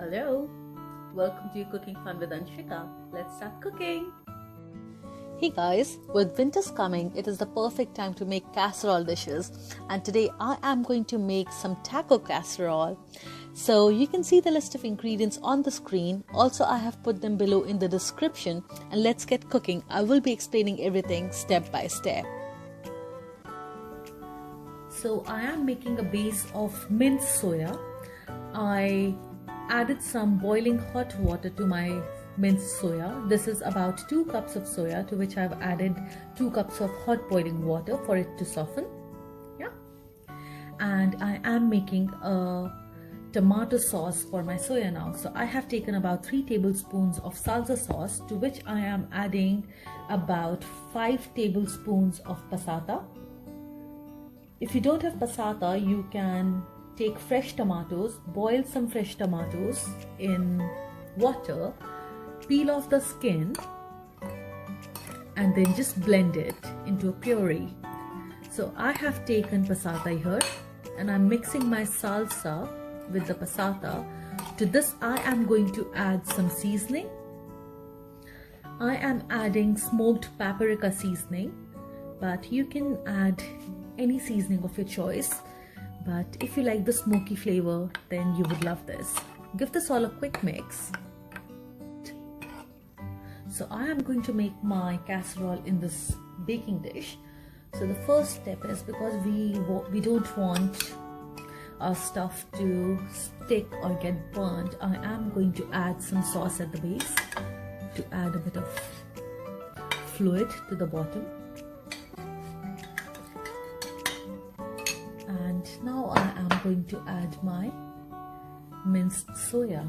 Hello, welcome to Cooking Fun with Anshika. Let's start cooking. Hey guys, with winter's coming, it is the perfect time to make casserole dishes, and today I am going to make some taco casserole. So you can see the list of ingredients on the screen. Also, I have put them below in the description, and let's get cooking. I will be explaining everything step by step. So I am making a base of minced soya. I added some boiling hot water to my minced soya. This is about 2 cups of soya, to which I've added 2 cups of hot boiling water for it to soften. Yeah. And I am making a tomato sauce for my soya now. So I have taken about 3 tablespoons of salsa sauce, to which I am adding about 5 tablespoons of passata. If you don't have passata, you can take fresh tomatoes, boil some fresh tomatoes in water, peel off the skin, and then just blend it into a puree. So I have taken passata here, and I'm mixing my salsa with the passata. To this I am going to add some seasoning. I am adding smoked paprika seasoning, but you can add any seasoning of your choice. But if you like the smoky flavor, then you would love this. Give this all a quick mix. So I am going to make my casserole in this baking dish. So the first step is, because we don't want our stuff to stick or get burnt, I am going to add some sauce at the base to add a bit of fluid to the bottom. And now I am going to add my minced soya.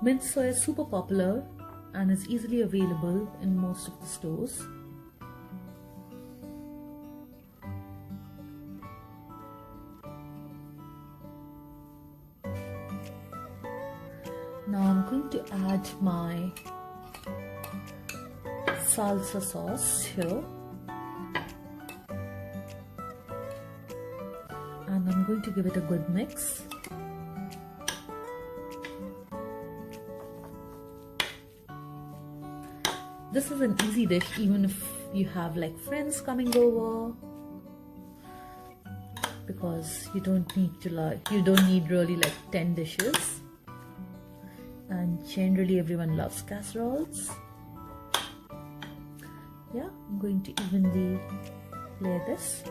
Minced soya is super popular and is easily available in most of the stores. Now I'm going to add my salsa sauce here. And I'm going to give it a good mix. This is an easy dish even if you have like friends coming over, because you don't need really like 10 dishes, and generally everyone loves casseroles. Yeah, I'm going to evenly layer this.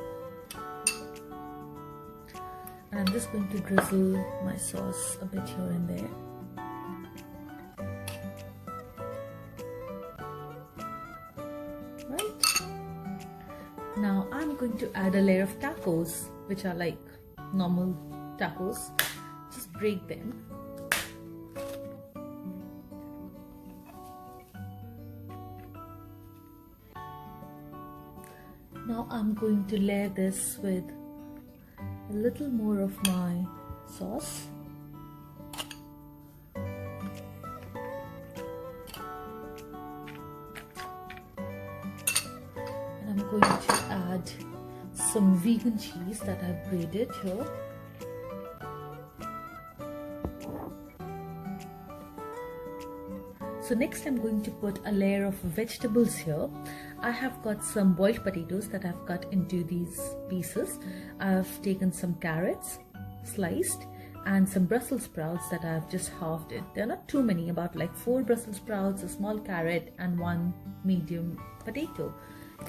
And I'm just going to drizzle my sauce a bit here and there. Right. Now I'm going to add a layer of tacos, which are like normal tacos. Just break them. Now I'm going to layer this with a little more of my sauce. And I'm going to add some vegan cheese that I've grated here. So next I'm going to put a layer of vegetables here. I have got some boiled potatoes that I've cut into these pieces. I've taken some carrots sliced and some Brussels sprouts that I've just halved it. They're not too many, about like 4 Brussels sprouts, a small carrot and 1 medium potato.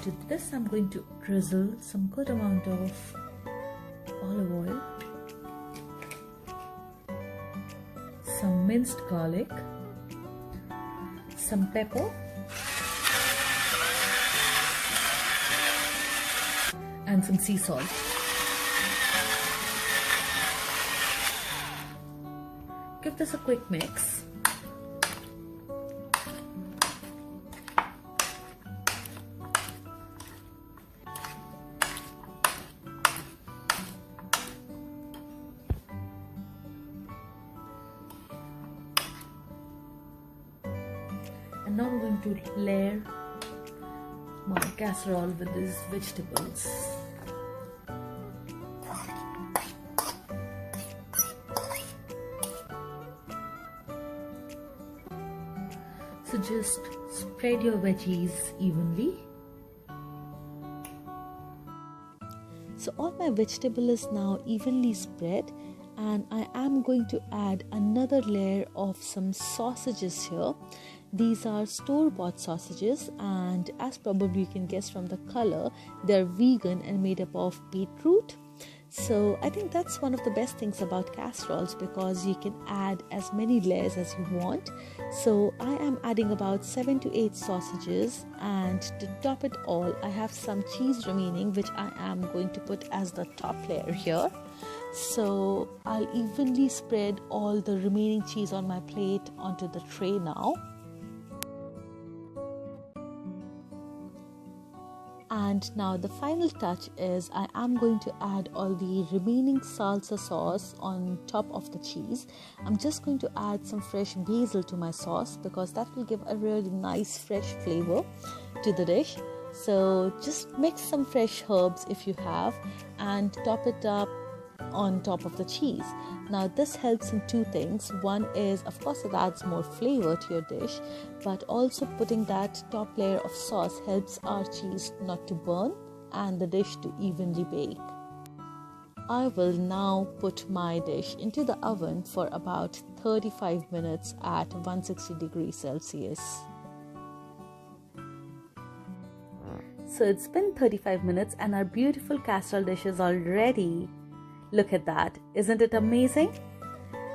To this I'm going to drizzle some good amount of olive oil, some minced garlic, some pepper, and some sea salt. Give this a quick mix. And now I'm going to layer my casserole with these vegetables. So just spread your veggies evenly. So all my vegetable is now evenly spread, and I am going to add another layer of some sausages here. These are store-bought sausages, and as probably you can guess from the color, they're vegan and made up of beetroot. So I think that's one of the best things about casseroles, because you can add as many layers as you want. So I am adding about 7 to 8 sausages, and to top it all I have some cheese remaining, which I am going to put as the top layer here. So I'll evenly spread all the remaining cheese on my plate onto the tray now. And now the final touch is I am going to add all the remaining salsa sauce on top of the cheese. I'm just going to add some fresh basil to my sauce, because that will give a really nice fresh flavor to the dish. So just mix some fresh herbs if you have, and top it up on top of the cheese. Now this helps in two things. One is, of course, it adds more flavor to your dish, but also putting that top layer of sauce helps our cheese not to burn and the dish to evenly bake. I will now put my dish into the oven for about 35 minutes at 160 degrees Celsius. So it's been 35 minutes and our beautiful casserole dish is all ready. Look at that. Isn't it amazing?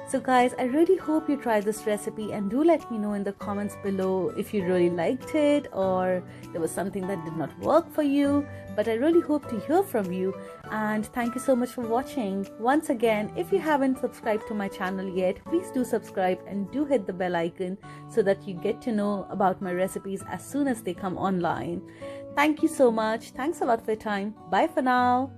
So guys, I really hope you try this recipe, and do let me know in the comments below if you really liked it or there was something that did not work for you. But I really hope to hear from you, and thank you so much for watching. Once again, if you haven't subscribed to my channel yet, please do subscribe and do hit the bell icon so that you get to know about my recipes as soon as they come online. Thank you so much. Thanks a lot for your time. Bye for now.